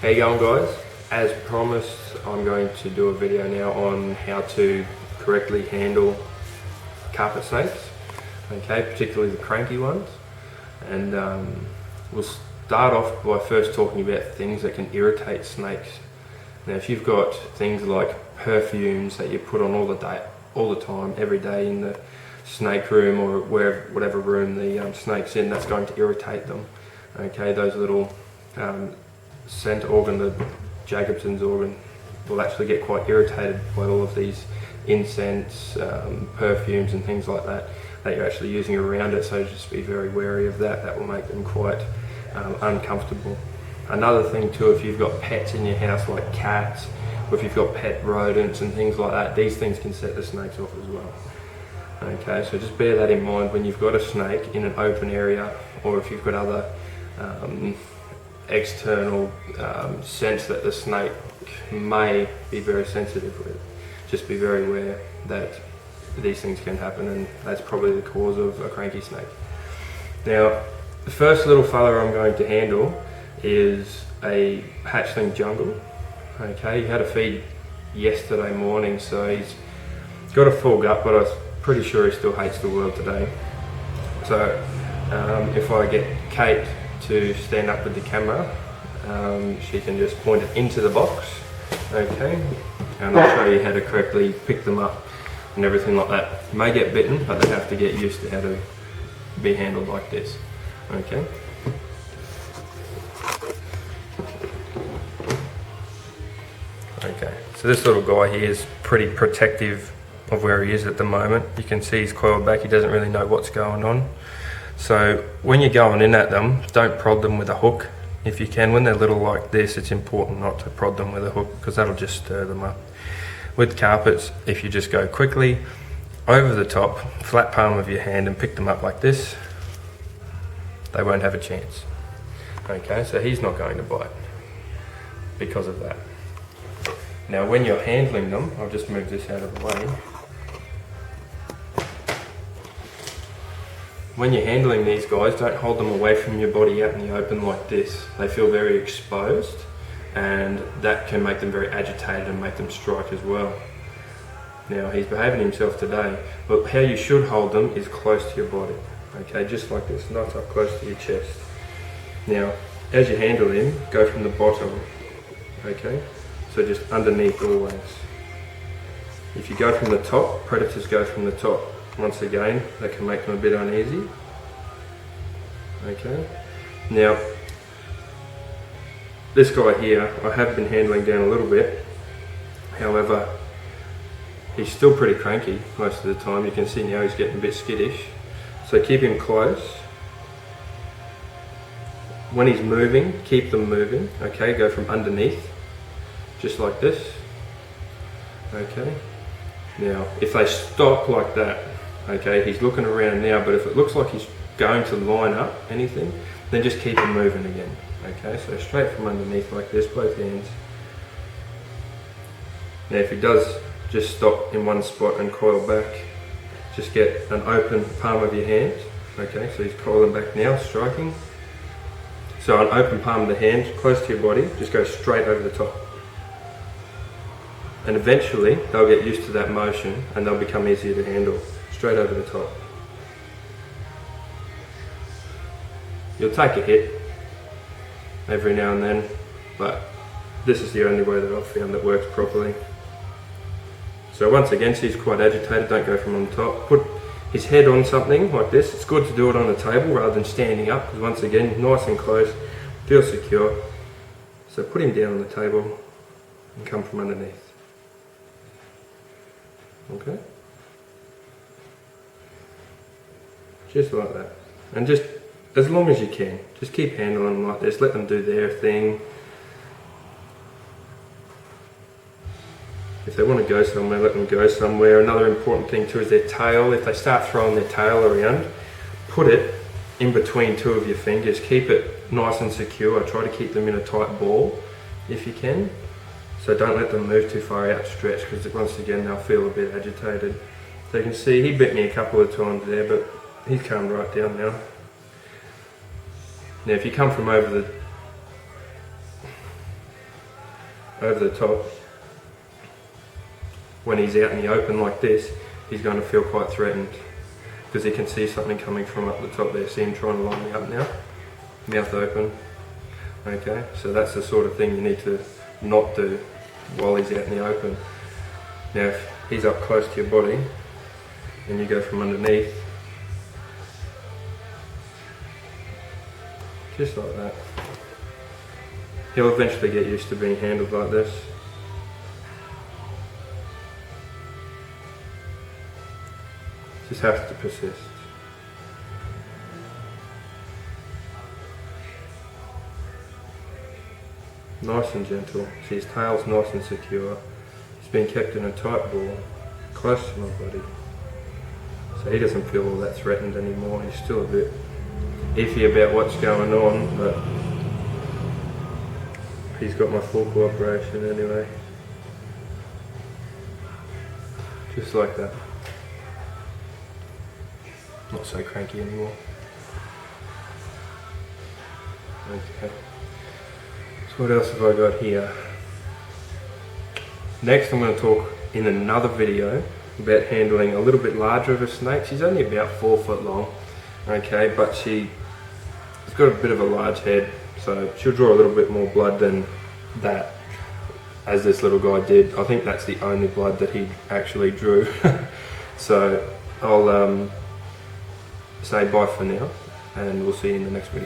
How you going, guys? As promised, I'm going to do a video now on how to correctly handle carpet snakes, okay, particularly the cranky ones. And we'll start off by first talking about things that can irritate snakes. Now, if you've got things like perfumes that you put on all the time, every day in the snake room or whatever room the snake's in, that's going to irritate them. Okay, those little scent organ, the Jacobson's organ, will actually get quite irritated by all of these incense, perfumes and things like that you're actually using around it, so just be very wary of that. That will make them quite uncomfortable. Another thing too, if you've got pets in your house like cats, or if you've got pet rodents and things like that, these things can set the snakes off as well. Okay, so just bear that in mind when you've got a snake in an open area, or if you've got other external scents that the snake may be very sensitive with. Just be very aware that these things can happen, and that's probably the cause of a cranky snake. Now, the first little fella I'm going to handle is a Hatchling jungle. Okay, he had a feed yesterday morning, so he's got a full gut, but I'm pretty sure he still hates the world today. So if I get Kate to stand up with the camera, she can just point it into the box, okay, and I'll show you how to correctly pick them up and everything like that. You may get bitten, but they have to get used to how to be handled like this, okay. Okay, so this little guy here is pretty protective of where he is at the moment. You can see he's coiled back, he doesn't really know what's going on. So when you're going in at them, don't prod them with a hook. If you can, when they're little like this, it's important not to prod them with a hook because that'll just stir them up. With carpets, if you just go quickly over the top, flat palm of your hand, and pick them up like this, they won't have a chance. Okay, so he's not going to bite because of that. Now when you're handling them, I'll just move this out of the way. When you're handling these guys, don't hold them away from your body out in the open like this. They feel very exposed, and that can make them very agitated and make them strike as well. Now, he's behaving himself today, but how you should hold them is close to your body. Okay, just like this, not up close to your chest. Now, as you handle him, go from the bottom, okay? So just underneath always. If you go from the top, predators go from the top. Once again, that can make them a bit uneasy. Okay. Now, this guy here, I have been handling down a little bit. However, he's still pretty cranky most of the time. You can see now he's getting a bit skittish. So keep him close. When he's moving, keep them moving. Okay, go from underneath, just like this. Okay. Now, if they stop like that, okay, he's looking around now, but if it looks like he's going to line up anything, then just keep him moving again. Okay, so straight from underneath like this, both hands. Now if he does just stop in one spot and coil back, just get an open palm of your hand. Okay, so he's coiling back now, striking. So an open palm of the hand, close to your body, just go straight over the top. And eventually they'll get used to that motion and they'll become easier to handle. Straight over the top. You'll take a hit every now and then, but this is the only way that I've found that works properly. So once again, so he's quite agitated, don't go from on top. Put his head on something like this. It's good to do it on the table rather than standing up, because once again, nice and close, feel secure. So put him down on the table and come from underneath. Okay? Just like that. And just as long as you can. Just keep handling them like this. Let them do their thing. If they want to go somewhere, let them go somewhere. Another important thing too is their tail. If they start throwing their tail around, put it in between two of your fingers. Keep it nice and secure. Try to keep them in a tight ball if you can. So don't let them move too far outstretched, because once again they'll feel a bit agitated. So you can see he bit me a couple of times there, but he's calmed right down now. Now if you come from over the over the top, when he's out in the open like this, he's going to feel quite threatened because he can see something coming from up the top there. See him trying to line me up now, mouth open. Okay, so that's the sort of thing you need to not do while he's out in the open. Now if he's up close to your body and you go from underneath, just like that, he'll eventually get used to being handled like this. Just has to persist. Nice and gentle. See, his tail's nice and secure. He's being kept in a tight ball, close to my body. So he doesn't feel all that threatened anymore. He's still a bit iffy about what's going on, but he's got my full cooperation anyway. Just like that. Not so cranky anymore. Okay. So what else have I got here? Next I'm going to talk in another video about handling a little bit larger of a snake. She's only about 4 foot long, okay, but she's got a bit of a large head, so she'll draw a little bit more blood than that, as this little guy did. I think that's the only blood that he actually drew. So I'll say bye for now, and we'll see you in the next video.